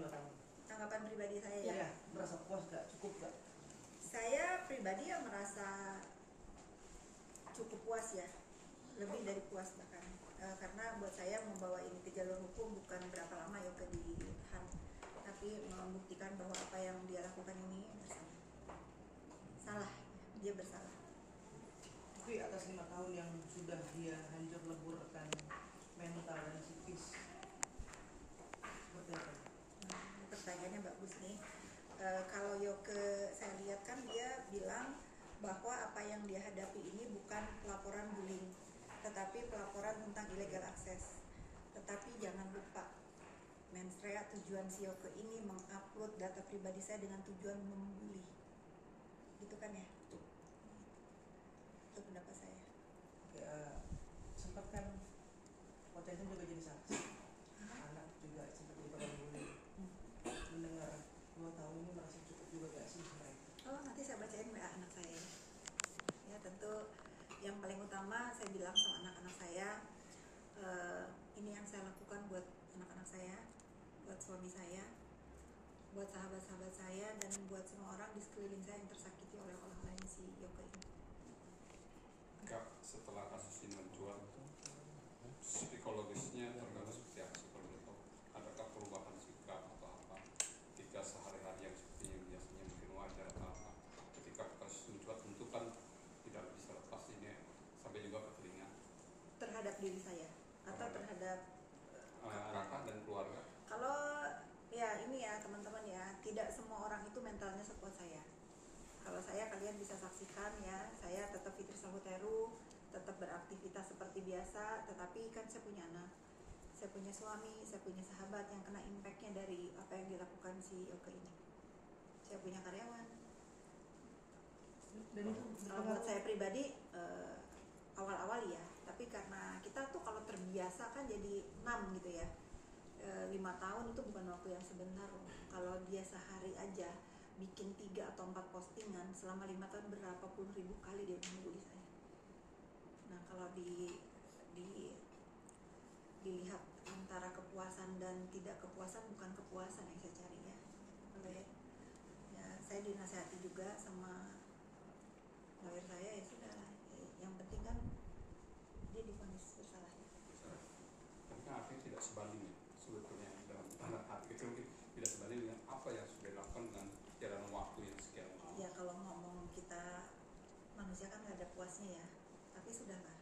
2 tahun. Tanggapan pribadi saya ya. Iya, merasa puas gak? Cukup gak? Saya pribadi ya merasa cukup puas ya, lebih dari puas bahkan. Karena buat saya membawa ini ke jalur hukum bukan berapa lama Yoke ditahan, tapi membuktikan bahwa apa yang dia lakukan ini salah, dia bersalah. Tapi atas 5 tahun yang sudah dia hancur leburkan mental dan psikis, seperti apa? Pertanyaannya bagus nih. Kalau Yoke saya lihat kan dia bilang bahwa apa yang dia hadapi ini bukan pelaporan bullying, tetapi pelaporan tentang illegal access. Tetapi jangan lupa, mensrea tujuan si Yoke ini mengupload data pribadi saya dengan tujuan membuli, gitu kan ya? Itu pendapat saya. Ya, sempat kan waktu itu juga jadi saksi, anak juga sempat dikorban bullying. Mendengar 2 tahun ini merasa cukup juga gak sih mereka? Oh, nanti saya bacain WA anak saya. Ya, tentu yang paling utama saya bilang sama anak-anak saya, ini yang saya lakukan buat anak-anak saya, buat suami saya, buat sahabat-sahabat saya, dan buat semua orang di sekeliling saya yang tersakiti oleh oleh si Yoke ini. Kak, setelah kasus ini mencuat, psikologisnya terganggu seperti apa sih kalau boleh tahu? Adakah perubahan sikap atau apa ketika sehari-hari yang seperti yang biasanya mungkin wajar atau apa? Ketika kasus mencuat tentu kan tidak bisa lepas ini sampai juga ke telinga. Terhadap diri saya atau terhadap kakak dan keluarga? Kalau ya ini ya teman-teman ya, tidak semua orang itu mentalnya sekuat saya. Kalau saya, kalian bisa saksikan ya, saya tetap Fitri Sahuteru, tetap beraktivitas seperti biasa, tetapi kan saya punya anak, saya punya suami, saya punya sahabat yang kena impactnya dari apa yang dilakukan si Yoke ini. Saya punya karyawan. Dan itu Kalau buat saya pribadi awal-awal ya, tapi karena kita tuh kalau terbiasa kan jadi 6 gitu ya. 5 tahun itu bukan waktu yang sebentar loh. Kalau dia sehari aja bikin 3 atau 4 postingan selama 5 tahun, berapa puluh ribu kali dia membuli saya. Nah, kalau dilihat antara kepuasan dan tidak kepuasan, bukan kepuasan yang saya cari ya. Ya, saya dinasihati juga sama lawyer saya, ya sudah, yang penting kan dia divonis bersalah. Tapi kan artinya tidak sebanding ya, sebetulnya dalam tanda hati itu mungkin tidak sebanding dengan apa yang sudah dilakukan dengan jalan waktu yang sekian lama. Ya, kalau ngomong kita manusia kan nggak ada puasnya ya, tapi sudahlah.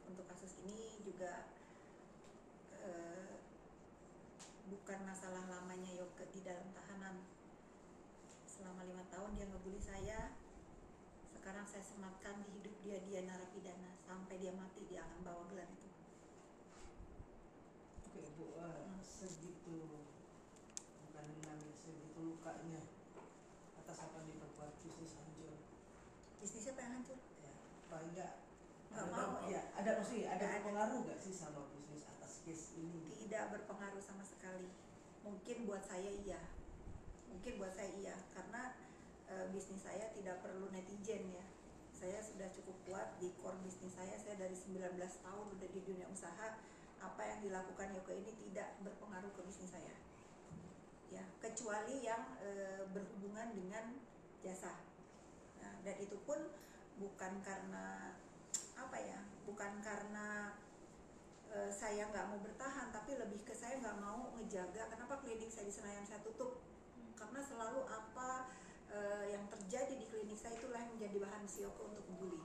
Untuk kasus ini juga bukan masalah lamanya Yoke di dalam tahanan. Selama 5 tahun dia ngebully saya. Sekarang saya sematkan di hidup dia narapidana sampai dia mati, dia akan bawa gelar itu. Oke Bu, segitu bukan nangis, segitu lukanya atas apa yang diperbuat, bisnis hancur. Bisnis siapa yang hancur? Ya, paling nggak mau. Ya, ada maksudnya ada berpengaruh nggak sih sama bisnis atas case ini? Tidak berpengaruh sama sekali. Mungkin buat saya iya, karena bisnis saya tidak perlu netizen ya. Saya sudah cukup kuat di core bisnis saya dari 19 tahun udah di dunia usaha. Apa yang dilakukan Yoke ini tidak berpengaruh ke bisnis saya ya, kecuali yang berhubungan dengan jasa. Nah, dan itu pun bukan karena saya nggak mau bertahan, tapi lebih ke saya nggak mau ngejaga. Kenapa klinik saya di Senayan saya tutup? Karena selalu apa yang terjadi di klinik saya itulah yang menjadi bahan si Yoke untuk membuli.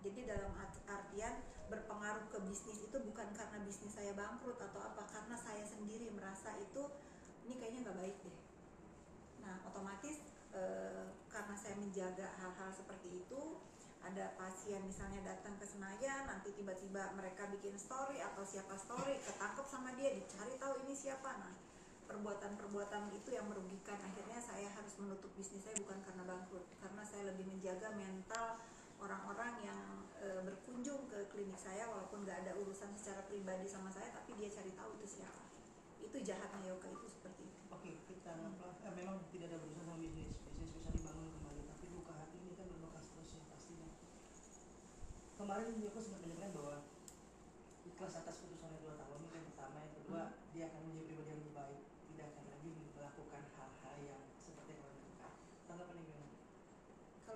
Jadi dalam artian berpengaruh ke bisnis itu bukan karena bisnis saya bangkrut atau apa, karena saya sendiri merasa itu ini kayaknya nggak baik deh. Nah, otomatis karena saya menjaga hal-hal seperti itu, ada pasien misalnya datang ke Senayan, nanti tiba-tiba mereka bikin story atau siapa story, ketangkep sama dia, dicari tahu ini siapa. Nah, perbuatan-perbuatan itu yang merugikan. Akhirnya saya harus menutup bisnis saya bukan karena bangkrut, karena saya lebih menjaga mental orang-orang yang berkunjung ke klinik saya, walaupun nggak ada urusan secara pribadi sama saya, tapi dia cari tahu itu siapa. Itu jahatnya Yoke itu seperti itu. Oke, kita memang tidak ada berusaha sama bisnis bisa dibangun kembali, tapi luka hati ini kan berbekas terus ya pastinya. Kemarin Yoke sempat menyatakan bahwa ikhlas atas putusannya 2 tahun, itu yang pertama. Yang kedua, dia akan menjadi pribadi yang lebih baik, tidak akan lagi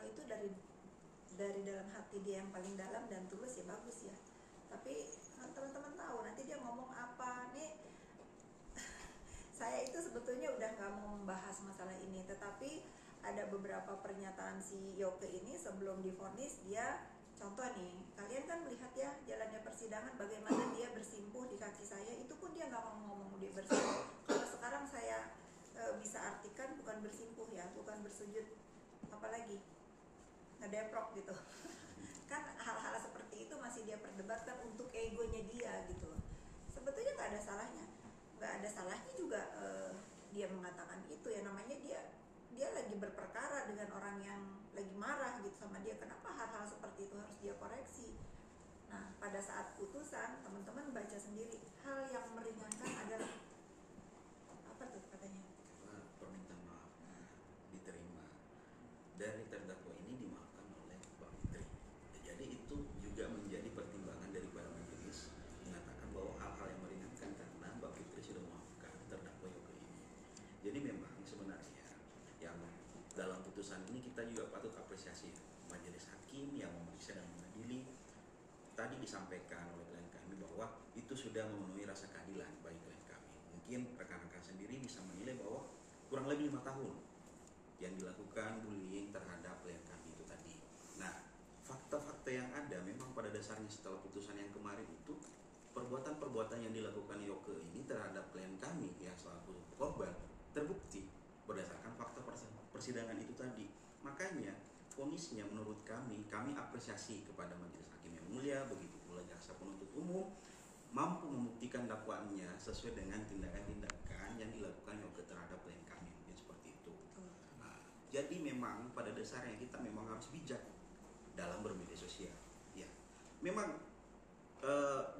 itu dari dalam hati dia yang paling dalam dan tulus ya bagus ya. Tapi teman-teman tahu nanti dia ngomong apa nih. Saya itu sebetulnya udah nggak mau membahas masalah ini, tetapi ada beberapa pernyataan si Yoke ini sebelum divonis. Dia contoh nih, kalian kan melihat ya jalannya persidangan bagaimana dia bersimpuh di kaki saya, itu pun dia nggak mau ngomong dia bersimpuh. Kalau sekarang saya bisa artikan bukan bersimpuh ya, bukan bersujud, apalagi ngedeprok gitu. Kan hal-hal seperti itu masih dia perdebatkan untuk egonya dia gitu. Sebetulnya nggak ada salahnya, nggak ada salahnya juga dia mengatakan itu ya, namanya dia lagi berperkara dengan orang yang lagi marah gitu sama dia. Kenapa hal-hal seperti itu harus dia koreksi? Nah, pada saat putusan teman-teman baca sendiri, hal yang meringankan adalah apa tuh katanya? Permintaan maaf diterima dari terdakwa ini dimaafkan oleh Mbak Fitri. Jadi itu juga menjadi pertimbangan daripada majelis mengatakan bahwa hal-hal yang meringankan karena Mbak Fitri sudah memaafkan terdakwa Yoke ini. Jadi memang sebenarnya yang dalam putusan ini kita juga patut apresiasi majelis hakim yang memeriksa dan mengadili. Tadi disampaikan oleh klien kami bahwa itu sudah memenuhi rasa keadilan bagi klien kami. Mungkin rekan-rekan sendiri bisa menilai bahwa kurang lebih 5 tahun yang dilakukan bullying terhadap klien kami itu tadi. Nah, fakta-fakta yang ada memang pada dasarnya setelah putusan yang kemarin itu perbuatan-perbuatan yang dilakukan Yoke ini terhadap klien kami yang selaku korban terbukti berdasarkan fakta persidangan itu tadi. Makanya vonisnya menurut kami apresiasi kepada majelis hakim yang mulia, begitu pula jaksa penuntut umum mampu membuktikan dakwaannya sesuai dengan tindakan-tindakan yang dilakukan Yoke terhadap klien kami, mungkin seperti itu. Nah, jadi memang pada dasarnya kita memang harus bijak dalam bermedia sosial. Ya, memang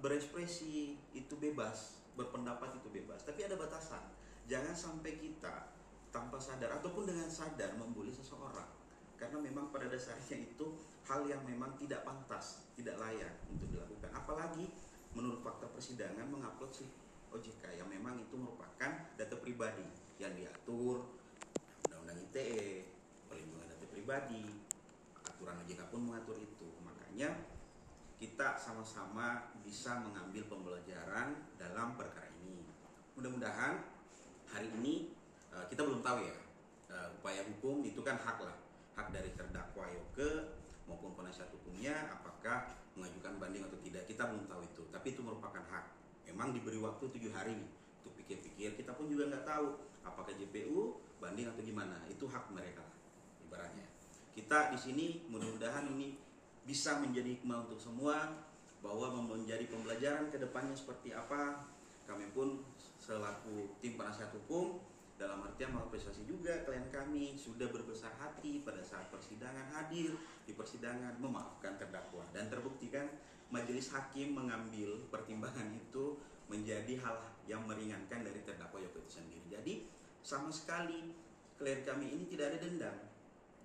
berekspresi itu bebas, berpendapat itu bebas, tapi ada batasan. Jangan sampai kita tanpa sadar ataupun dengan sadar membuli seseorang, karena memang pada dasarnya itu hal yang memang tidak pantas, tidak layak untuk dilakukan. Apalagi menurut fakta persidangan mengupload si OJK yang memang itu merupakan data pribadi yang diatur Undang-Undang ITE, perlindungan data pribadi, aturan OJK pun mengatur itu. Makanya kita sama-sama bisa mengambil pembelajaran dalam perkara ini. Mudah-mudahan hari ini kita belum tahu ya, upaya hukum itu kan hak dari terdakwa Yoke maupun penasihat hukumnya apakah mengajukan banding atau tidak, kita belum tahu itu, tapi itu merupakan hak. Memang diberi waktu 7 hari untuk pikir-pikir, kita pun juga nggak tahu apakah JPU banding atau gimana, itu hak mereka ibaratnya. Kita di sini mudah-mudahan ini bisa menjadi hikmah untuk semua, bahwa menjadi pembelajaran ke depannya seperti apa. Kami pun selaku tim penasihat hukum dalam artian mengapresiasi juga klien kami sudah berbesar hati pada saat persidangan, hadir di persidangan, memaafkan terdakwa, dan terbukti kan majelis hakim mengambil pertimbangan itu menjadi hal yang meringankan dari terdakwa Yoke itu sendiri. Jadi sama sekali klien kami ini tidak ada dendam,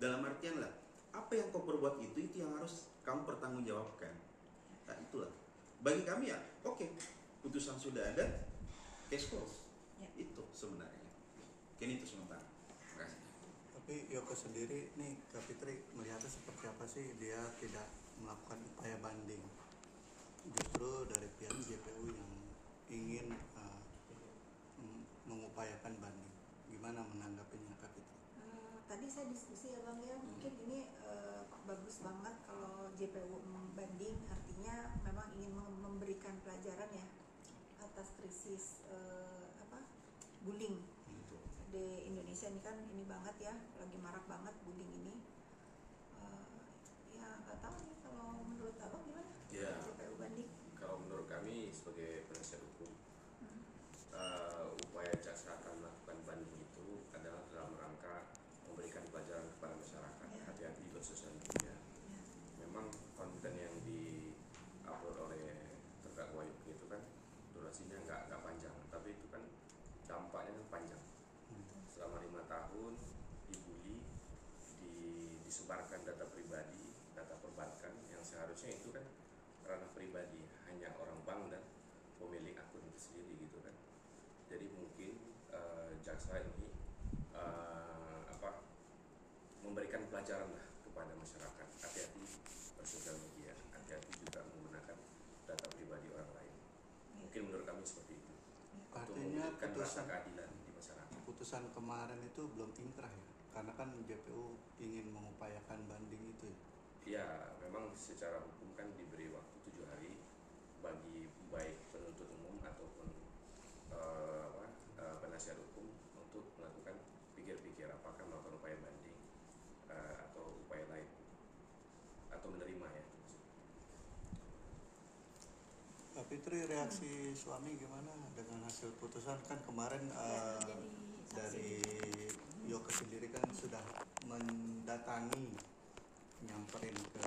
dalam artian lah apa yang kau perbuat itu yang harus kamu pertanggungjawabkan. Nah itulah bagi kami ya oke, putusan sudah ada, case close ya. Itu sebenarnya mungkin itu sementara. Terima kasih. Tapi Yoke sendiri nih, Kak Fitri melihatnya seperti apa sih dia tidak melakukan upaya banding, justru dari pihak JPU yang ingin mengupayakan banding. Gimana menanggapinya Kak Fitri? Tadi saya diskusi ya Bang ya, mungkin ini bagus banget kalau JPU membanding, artinya memang ingin memberikan pelajaran ya atas krisis bullying di Indonesia ini kan, ini banget ya, lagi marak banget bullying ini. Ya nggak tahu nih kalau menurut Abang gimana? Ya, JPU banding? kalau menurut kami sebagai penasihat hukum, upaya jaksa akan melakukan banding itu adalah dalam rangka memberikan pelajaran kepada masyarakat, hati-hati bersosial media. Memang konten yang di-upload oleh terdakwa itu kan durasinya nggak panjang, tapi itu kan dampaknya kan panjang. Selama 5 tahun dibully, disebarkan data pribadi, data perbankan yang seharusnya itu kan ranah pribadi hanya orang bank dan pemilik akun itu sendiri gitu kan. Jadi mungkin jaksa ini memberikan pelajaran lah kepada masyarakat. Hati-hati bersosial media, hati-hati juga menggunakan data pribadi orang lain. Mungkin menurut kami seperti itu. Untuk Artinya mewujudkan rasa putusan keadilan di masyarakat. putusan kemarin itu belum inkrah ya, karena kan JPU ingin mengupayakan banding itu ya. Ya, memang secara hukum kan diberi waktu 7 hari bagi baik penuntut umum ataupun penasihat hukum untuk melakukan pikir-pikir apakah melakukan upaya banding atau upaya lain atau menerima ya. Pak Fitri, reaksi suami gimana dengan hasil putusan? Kan kemarin dari Yoke sendiri kan sudah mendatangi, nyamperin ke